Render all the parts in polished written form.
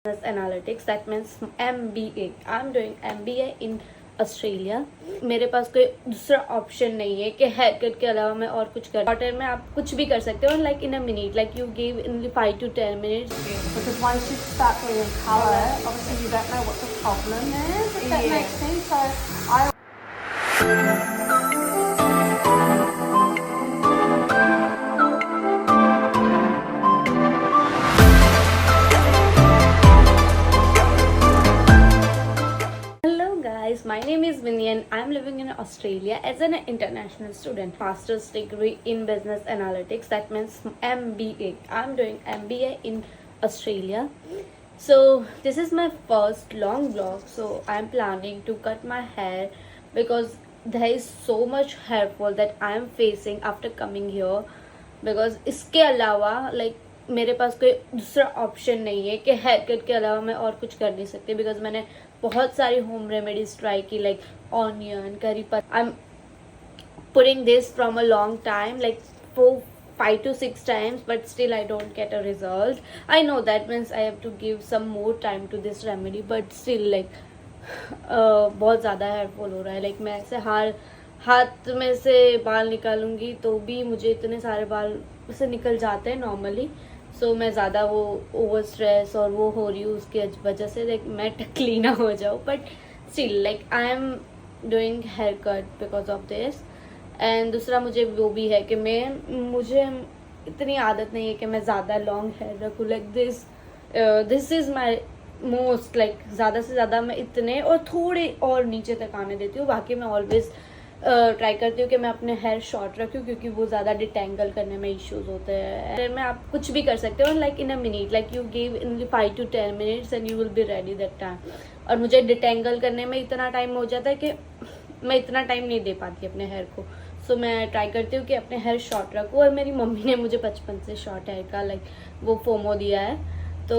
Business Analytics. That means MBA. I'm doing MBA in Australia. मेरे पास कोई दूसरा option नहीं है कि हेयर कट के अलावा मैं और कुछ कर. क्वार्टर में आप कुछ भी कर सकते हो like in a minute, like you give in 5 to 10 minutes. Because once you start doing color, obviously you don't know what the problem is, if that makes sense. So I my name is Vinny and I'm living in Australia as an international student. Master's degree in Business Analytics. That means MBA. I'm doing MBA in Australia. So this is my first long vlog. So I'm planning to cut my hair because there is so much hair fall that I am facing after coming here. Because इसके अलावा like मेरे पास कोई दूसरा option नहीं है कि hair cut के अलावा मैं और कुछ कर नहीं सकती. बिकॉज मैंने बहुत सारी होम रेमेडीज ट्राई की लाइक ऑनियन करी पत्ता. I am putting this from a long time like 5 to 6 times, but still I don't get a result. I know that means I have to give some more time to this remedy, but still like बहुत ज़्यादा hair fall हो रहा है. Like मैं ऐसे हाथ में से बाल निकालूंगी तो भी मुझे इतने सारे बाल से निकल जाते हैं नॉर्मली. सो मैं ज़्यादा वो ओवर स्ट्रेस और वो हो रही हूँ उसकी वजह से लाइक मैं टकली ना हो जाऊँ. But still like I am doing hair cut because of this. And दूसरा मुझे वो भी है कि मुझे इतनी आदत नहीं है कि मैं ज़्यादा लॉन्ग हेयर रखूँ. Like this is my most like ज़्यादा से ज़्यादा मैं इतने और थोड़े और नीचे तक आने देती हूँ. बाकी मैं ऑलवेज ट्राई करती हूँ कि मैं अपने हेयर शॉर्ट रखूँ क्योंकि वो ज़्यादा डिटेंगल करने में इश्यूज होते हैं. हेयर में आप कुछ भी कर सकते हो like in a minute, like you give in 5 to 10 minutes and you will be ready that time. और मुझे डिटेंगल करने में इतना टाइम हो जाता है कि मैं इतना टाइम नहीं दे पाती अपने हेयर को. सो मैं ट्राई करती हूँ कि अपने हेयर शॉर्ट रखूँ. और मेरी मम्मी ने मुझे बचपन से शॉर्ट हेयर का लाइक वो फोमो दिया है. तो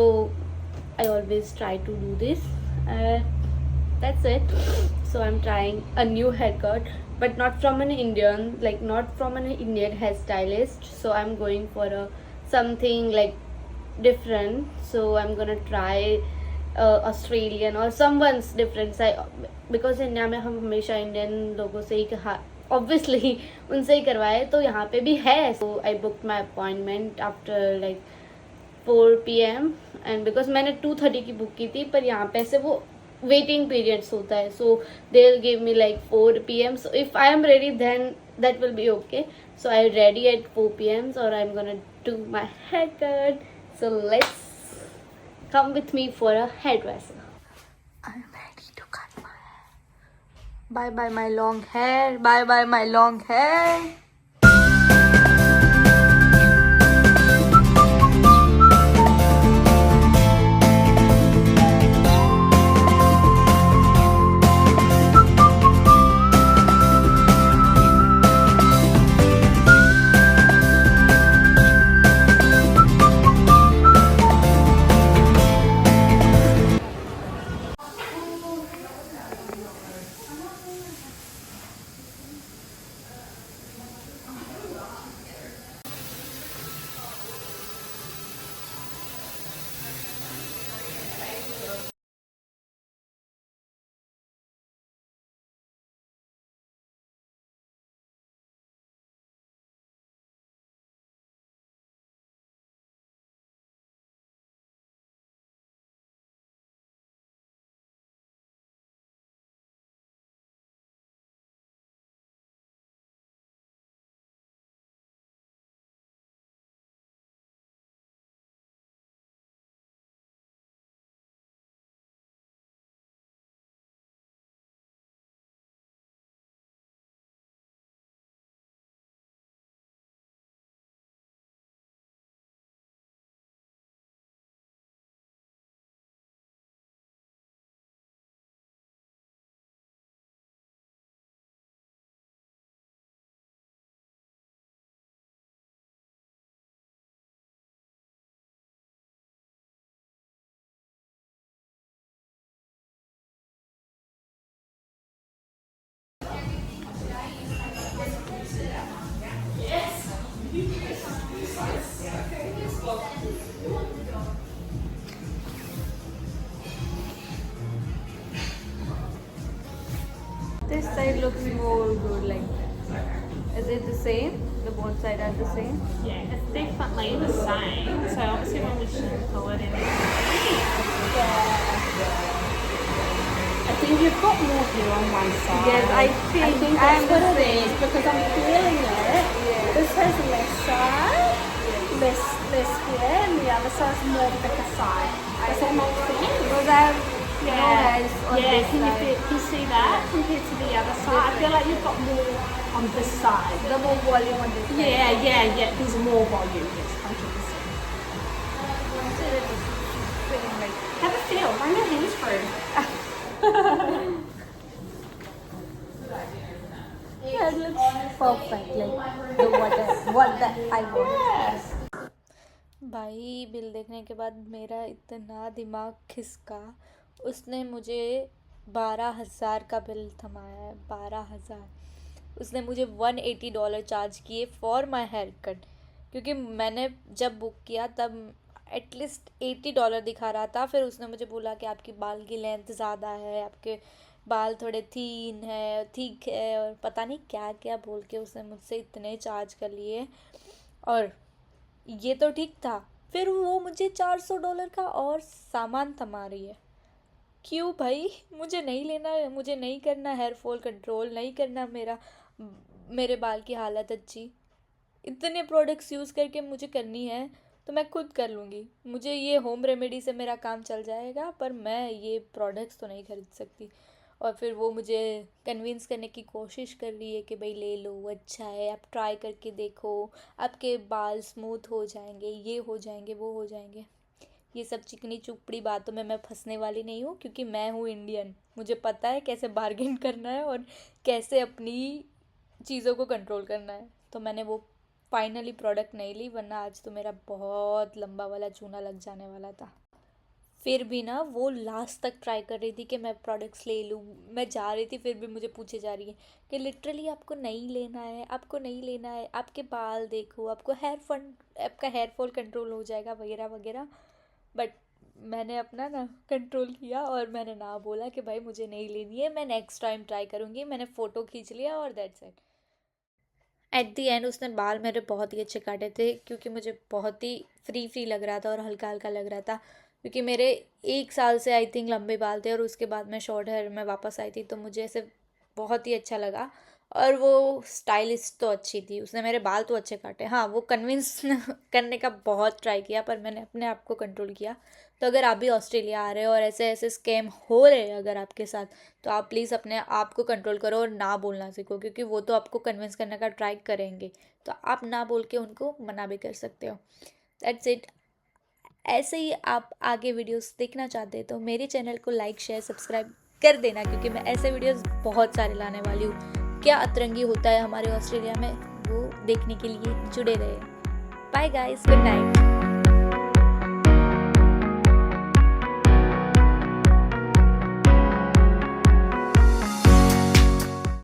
I always try to do this. That's it. So I'm trying a new haircut, but not from an Indian, like not from an Indian hairstylist. So I'm going for something like different. So I'm gonna try Australian or someone's different. Because India में हम हमेशा Indian लोगों से ही obviously उनसे ही करवाए, तो यहाँ पे भी है. So I booked my appointment after like 4 PM and because मैंने 2:30 की बुक की थी, पर यहाँ पे से वो वेटिंग पीरियड्स होता है. So they will give me like 4 PM. So if I am ready then that will be okay. So I ready at 4 PM और I am gonna do my haircut. So let's come with me for a hairdresser. I am ready to cut my hair. Bye bye my long hair. Bye bye my long hair. This side looks more good. Like, is it the same? The both sides are the same. Yeah, it's definitely the same. So obviously when we shampoo it in I think you've got more here on one side. Yes, I think that's what the it same. is because I'm feeling it. Yeah. This has less side, less here, and the other side's more thicker side. Does that make sense? Because I have no hairs on this Can side. you see that compared to the other side? I feel like you've got more on this side. The more volume on this side. Yeah. There's more volume. Yes, 100%. Feeling like Have a feel. Run your hands through. yeah, it looks perfect. Like what that I want. Yes. भाई bill देखने के बाद मेरा इतना दिमाग खिसका. उसने मुझे 12,000 का बिल थमाया है. 12,000. उसने मुझे $180 चार्ज किए फॉर माई हेयर कट, क्योंकि मैंने जब बुक किया तब एटलीस्ट $80 दिखा रहा था. फिर उसने मुझे बोला कि आपकी बाल की लेंथ ज़्यादा है, आपके बाल थोड़े थिन है, थिक है, और पता नहीं क्या क्या बोल के उसने मुझसे इतने चार्ज कर लिए. और ये तो ठीक था, फिर वो मुझे $400 का और सामान थमा रही है. क्यों भाई? मुझे नहीं लेना है, मुझे नहीं करना हेयर फॉल कंट्रोल, नहीं करना मेरे बाल की हालत अच्छी. इतने प्रोडक्ट्स यूज़ करके मुझे करनी है तो मैं खुद कर लूँगी. मुझे ये होम रेमेडी से मेरा काम चल जाएगा, पर मैं ये प्रोडक्ट्स तो नहीं खरीद सकती. और फिर वो मुझे कन्विंस करने की कोशिश कर रही है कि भाई ले लो, अच्छा है, आप ट्राई करके देखो, आपके बाल स्मूथ हो जाएंगे, ये हो जाएंगे, वो हो जाएंगे. ये सब चिकनी चुपड़ी बातों में मैं फंसने वाली नहीं हूँ, क्योंकि मैं हूँ इंडियन. मुझे पता है कैसे बार्गेन करना है और कैसे अपनी चीज़ों को कंट्रोल करना है. तो मैंने वो फाइनली प्रोडक्ट नहीं ली, वरना आज तो मेरा बहुत लंबा वाला चूना लग जाने वाला था. फिर भी ना वो लास्ट तक ट्राई कर रही थी कि मैं प्रोडक्ट्स ले लूँ. मैं जा रही थी फिर भी मुझे पूछे जा रही है कि लिटरली आपको नहीं लेना है, आपको नहीं लेना है, आपके बाल देखो, आपको आपका हेयर फॉल कंट्रोल हो जाएगा, वगैरह वगैरह. बट मैंने अपना ना कंट्रोल किया और मैंने ना बोला कि भाई मुझे नहीं लेनी है, मैं नेक्स्ट टाइम ट्राई करूँगी. मैंने फ़ोटो खींच लिया और that's it. At the and उसने बाल मेरे बहुत ही अच्छे काटे थे, क्योंकि मुझे बहुत ही फ्री लग रहा था और हल्का हल्का लग रहा था. क्योंकि मेरे 1 साल से आई थिंक लंबे बाल थे और उसके बाद मैं शॉर्ट हेयर में वापस आई थी, तो मुझे ऐसे बहुत ही अच्छा लगा. और वो स्टाइलिस्ट तो अच्छी थी, उसने मेरे बाल तो अच्छे काटे. हाँ, वो कन्विंस करने का बहुत ट्राई किया, पर मैंने अपने आप को कंट्रोल किया. तो अगर आप भी ऑस्ट्रेलिया आ रहे हो और ऐसे ऐसे स्कैम हो रहे हैं अगर आपके साथ, तो आप प्लीज़ अपने आप को कंट्रोल करो और ना बोलना सीखो, क्योंकि वो तो आपको कन्विंस करने का ट्राई करेंगे. तो आप ना बोल के उनको मना भी कर सकते हो. That's it. ऐसे ही आप आगे वीडियोस देखना चाहते हैं तो मेरे चैनल को लाइक, शेयर, सब्सक्राइब कर देना, क्योंकि मैं ऐसे वीडियोस बहुत सारे लाने वाली हूँ. क्या अतरंगी होता है हमारे ऑस्ट्रेलिया में, वो देखने के लिए जुड़े रहे. Bye guys, good night.